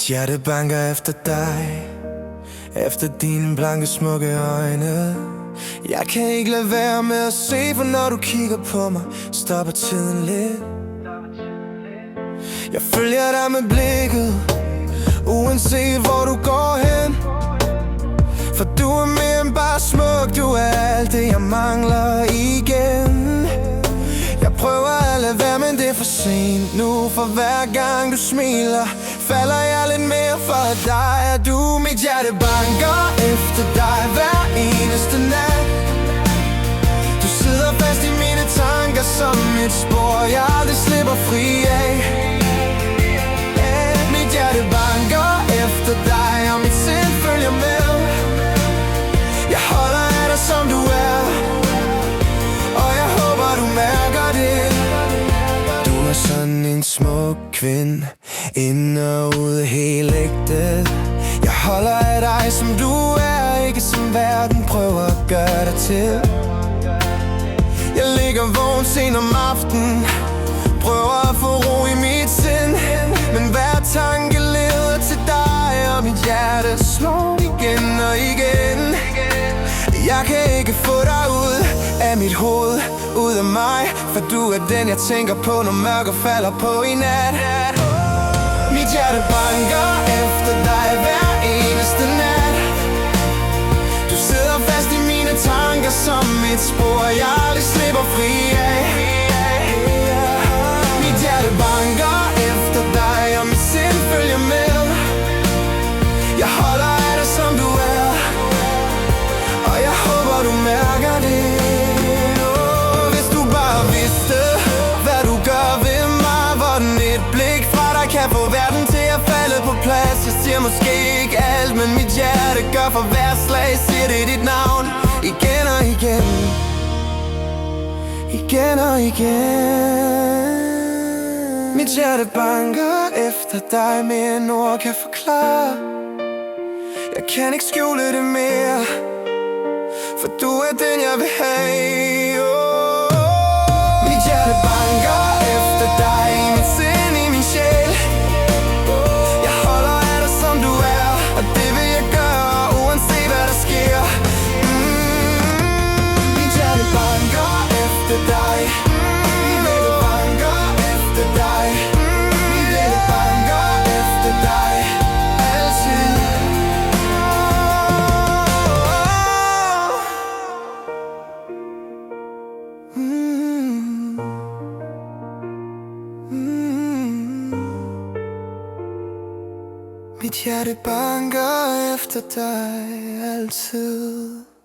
hjerte banker efter dig, efter dine blanke smukke øjne. Jeg kan ikke lade være med at se, for når du kigger på mig, stopper tiden lidt. Jeg følger dig med blikket, uanset hvor du går hen. For du er mere end bare smuk, du er alt det jeg mangler igen. Jeg prøver at lade være, men det er for sent nu. For hver gang du smiler, falder jeg lidt mere for dig. Er du mit hjerte banker efter dig hver eneste nat. Du sidder fast i mine tanker som et spor, jeg aldrig slipper fri af. Mit hjerte banker efter dig, og mit sind følger med. Jeg holder af dig som du er, og jeg håber du mærker det. Du er sådan en smuk kvinde, ind og ud helt ægte. Jeg holder af dig som du er, ikke som verden prøver at gøre dig til. Jeg ligger vågen sent om aftenen, prøver at få ro i mit sind. Men hver tanke leder til dig, og mit hjerte slår igen og igen. Jeg kan ikke få dig ud af mit hoved, ud af mig, for du er den jeg tænker på, når mørket falder på i nat. Mit hjerte banker efter dig hver eneste nat. Du sidder fast i mine tanker som et spor, jeg aldrig slipper fri af. Mit hjerte banker efter dig, og mit sind følger med. Jeg holder af dig som du er, og jeg håber du mærker det. Hvis du bare vidste, hvad du gør ved mig, hvordan et blik fra dig kan få verden til at falde på plads. Jeg siger måske ikke alt, men mit hjerte gør for hver slag, siger det dit navn igen og igen, igen og igen. Mit hjerte banker efter dig mere end ord kan forklare. Jeg kan ikke skjule det mere, for du er den jeg vil have. Mit hjerte banker efter dig, i mit sind, i min sjæl. Jeg holder af dig som du er, og det vil jeg gøre, uanset hvad der sker. Mit hjerte banker efter dig, mit hjerte banker efter dig, mit hjerte banker efter dig, altid. Mit hjerte banker efter dig altid.